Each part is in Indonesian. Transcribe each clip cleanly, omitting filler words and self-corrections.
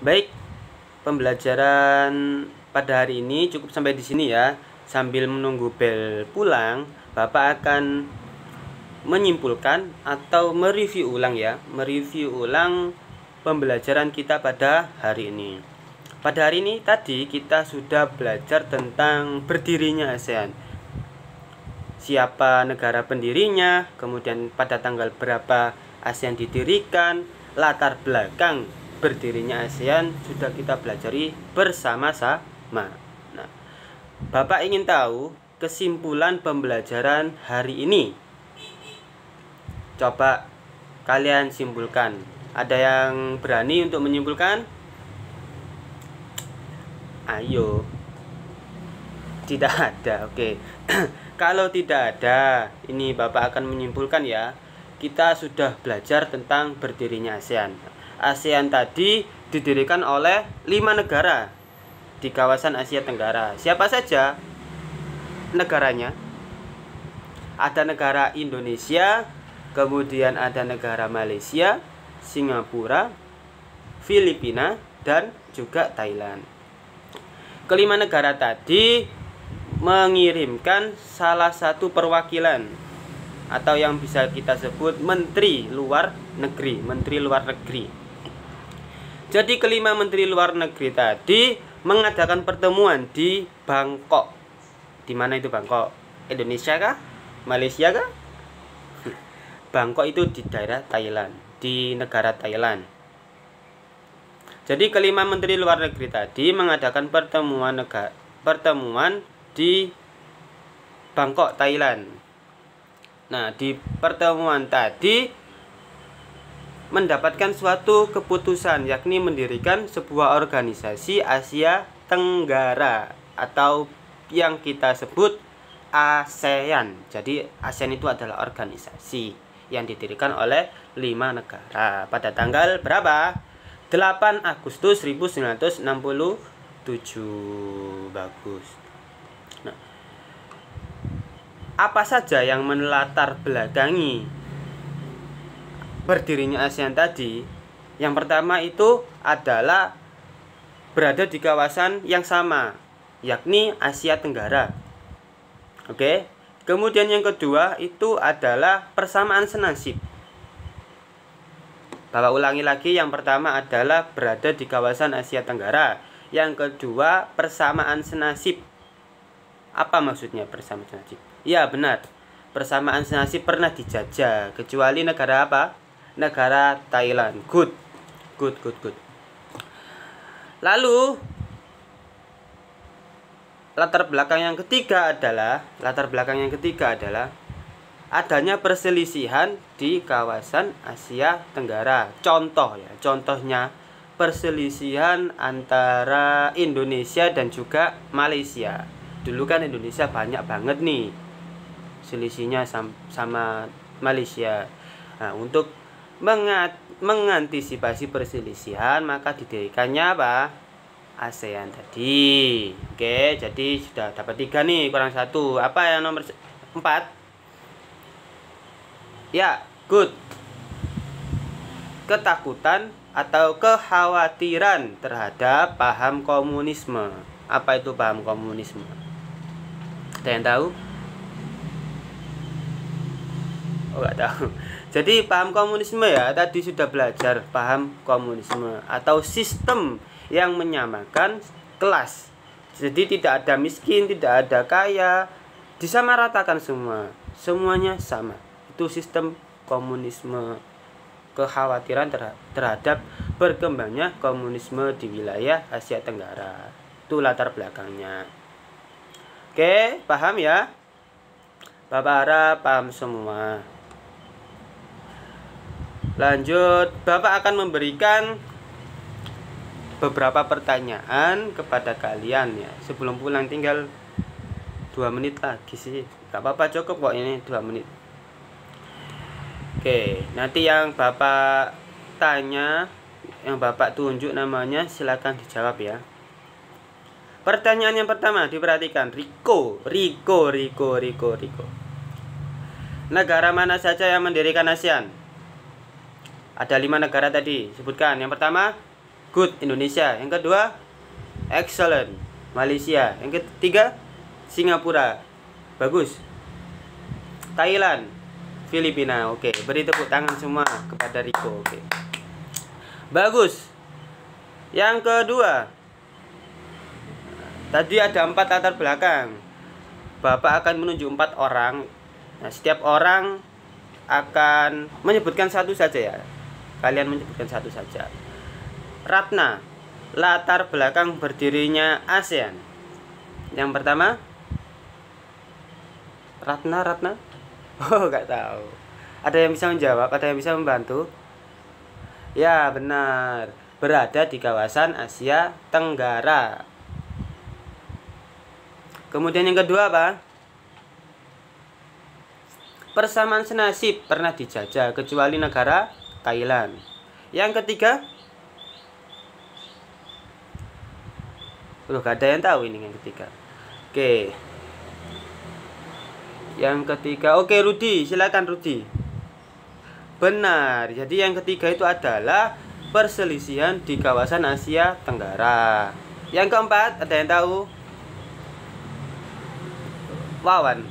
Baik, pembelajaran pada hari ini cukup sampai di sini ya. Sambil menunggu bel pulang, Bapak akan menyimpulkan atau mereview ulang ya, mereview ulang pembelajaran kita pada hari ini. Pada hari ini tadi kita sudah belajar tentang berdirinya ASEAN. Siapa negara pendirinya, kemudian pada tanggal berapa ASEAN didirikan, latar belakang berdirinya ASEAN sudah kita pelajari bersama-sama. Nah, Bapak ingin tahu kesimpulan pembelajaran hari ini. Coba kalian simpulkan. Ada yang berani untuk menyimpulkan? Ayo. Tidak ada. Oke. Kalau tidak ada, ini Bapak akan menyimpulkan ya. Kita sudah belajar tentang berdirinya ASEAN. ASEAN tadi didirikan oleh 5 negara di kawasan Asia Tenggara. Siapa saja negaranya? Ada negara Indonesia, kemudian ada negara Malaysia, Singapura, Filipina, dan juga Thailand. Kelima negara tadi mengirimkan salah satu perwakilan atau yang bisa kita sebut menteri luar negeri, Jadi kelima menteri luar negeri tadi mengadakan pertemuan di Bangkok. Di mana itu Bangkok? Indonesia kah? Malaysia kah? Bangkok itu di daerah Thailand, di negara Thailand. Jadi kelima menteri luar negeri tadi mengadakan pertemuan di Bangkok, Thailand. Nah, di pertemuan tadi mendapatkan suatu keputusan, yakni mendirikan sebuah organisasi Asia Tenggara atau yang kita sebut ASEAN. Jadi ASEAN itu adalah organisasi yang didirikan oleh 5 negara pada tanggal berapa? 8 Agustus 1967. Bagus. Nah, apa saja yang melatar belakangi berdirinya ASEAN tadi? Yang pertama itu adalah berada di kawasan yang sama, yakni Asia Tenggara. Oke. Kemudian yang kedua itu adalah persamaan senasib. Bapak ulangi lagi, yang pertama adalah berada di kawasan Asia Tenggara. Yang kedua, persamaan senasib. Apa maksudnya persamaan senasib? Ya, benar. Persamaan senasib pernah dijajah, kecuali negara apa? Negara Thailand. Good. Lalu latar belakang yang ketiga adalah adanya perselisihan di kawasan Asia Tenggara. Contohnya perselisihan antara Indonesia dan juga Malaysia. Dulu kan Indonesia banyak banget nih selisihnya sama Malaysia. Nah, untuk mengantisipasi perselisihan maka didirikannya apa? ASEAN tadi. Oke, jadi sudah dapat 3 nih, kurang 1. Apa yang nomor 4? Ya, good. Ketakutan atau kekhawatiran terhadap paham komunisme. Apa itu paham komunisme? Ada yang tahu? Oh, nggak tahu. Jadi paham komunisme ya, tadi sudah belajar paham komunisme atau sistem yang menyamakan kelas. Jadi tidak ada miskin, tidak ada kaya, disamaratakan semua. Semuanya sama. Itu sistem komunisme. Kekhawatiran terhadap berkembangnya komunisme di wilayah Asia Tenggara. Itu latar belakangnya. Oke, paham ya? Bapak harap paham semua. Lanjut, Bapak akan memberikan beberapa pertanyaan kepada kalian ya. Sebelum pulang tinggal 2 menit lagi sih. Gak apa-apa, cukup kok ini 2 menit. Oke, nanti yang Bapak tanya, yang Bapak tunjuk namanya, silakan dijawab ya. Pertanyaan yang pertama, diperhatikan. Riko. Negara mana saja yang mendirikan ASEAN? Ada 5 negara tadi, sebutkan. Yang pertama, good, Indonesia. Yang kedua, excellent, Malaysia. Yang ketiga, Singapura. Bagus. Thailand, Filipina. Oke, beri tepuk tangan semua kepada Riko. Oke. Bagus. Yang kedua, tadi ada 4 latar belakang. Bapak akan menunjuk 4 orang. Nah, setiap orang akan menyebutkan satu saja ya. Kalian menyebutkan satu saja. Ratna, latar belakang berdirinya ASEAN. Yang pertama, Ratna. Oh, nggak tahu. Ada yang bisa menjawab? Ada yang bisa membantu? Ya, benar. Berada di kawasan Asia Tenggara. Kemudian yang kedua apa? Persamaan senasib, pernah dijajah kecuali negara Thailand. Yang ketiga, gak ada yang tahu ini yang ketiga. Oke. Yang ketiga, oke Rudi, silakan Rudi. Benar. Jadi yang ketiga itu adalah perselisihan di kawasan Asia Tenggara. Yang keempat, ada yang tahu? Wawan,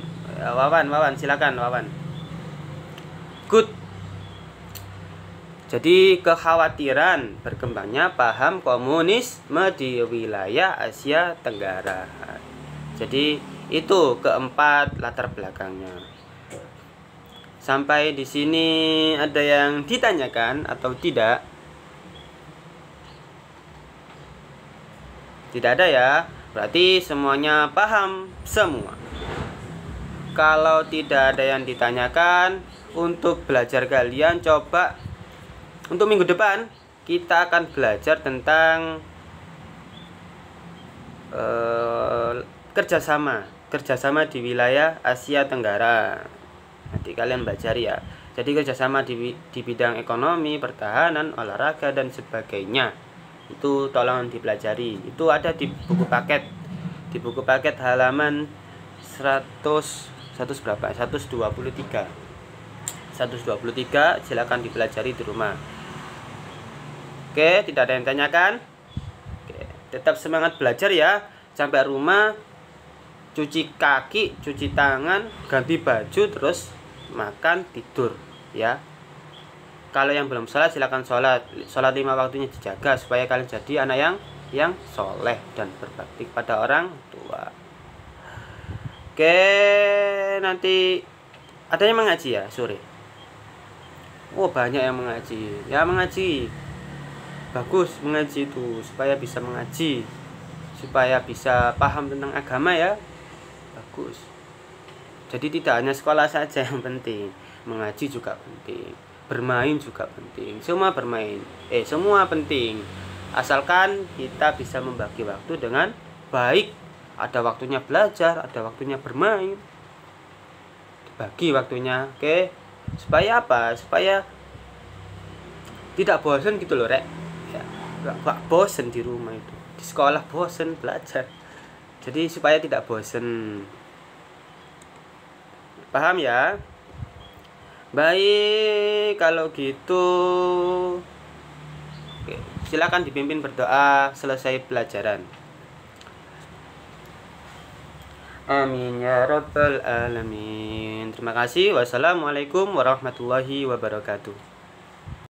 silakan Wawan. Good. Jadi kekhawatiran berkembangnya paham komunisme di wilayah Asia Tenggara. Jadi itu keempat latar belakangnya. Sampai di sini ada yang ditanyakan atau tidak? Tidak ada ya. Berarti semuanya paham semua. Kalau tidak ada yang ditanyakan, untuk belajar kalian coba untuk minggu depan kita akan belajar tentang kerjasama di wilayah Asia Tenggara. Nanti kalian belajar ya. Jadi kerjasama di bidang ekonomi, pertahanan, olahraga dan sebagainya. Itu tolong dipelajari. Itu ada di buku paket. Di buku paket halaman 123. Silakan dipelajari di rumah. Oke, tidak ada yang tanyakan. Oke, tetap semangat belajar ya. Sampai rumah cuci kaki, cuci tangan, ganti baju, terus makan, tidur ya. Kalau yang belum sholat silakan sholat. Sholat 5 waktunya dijaga supaya kalian jadi anak yang soleh dan berbakti pada orang tua. Oke, nanti ada yang mengaji ya sore. Oh, banyak yang mengaji. Ya, mengaji. Bagus mengaji itu supaya bisa mengaji, supaya bisa paham tentang agama ya. Bagus. Jadi tidak hanya sekolah saja yang penting, mengaji juga penting, bermain juga penting. Semua penting. Asalkan kita bisa membagi waktu dengan baik. Ada waktunya belajar, ada waktunya bermain. Dibagi waktunya, oke? Supaya apa? Supaya tidak bosan gitu loh, Rek. Ya, gak bosan di rumah itu. Di sekolah bosan belajar. Jadi supaya tidak bosan. Paham ya? Baik, kalau gitu oke, silakan dipimpin berdoa selesai pelajaran. Amin ya rabbal alamin. Terima kasih. Wassalamualaikum warahmatullahi wabarakatuh.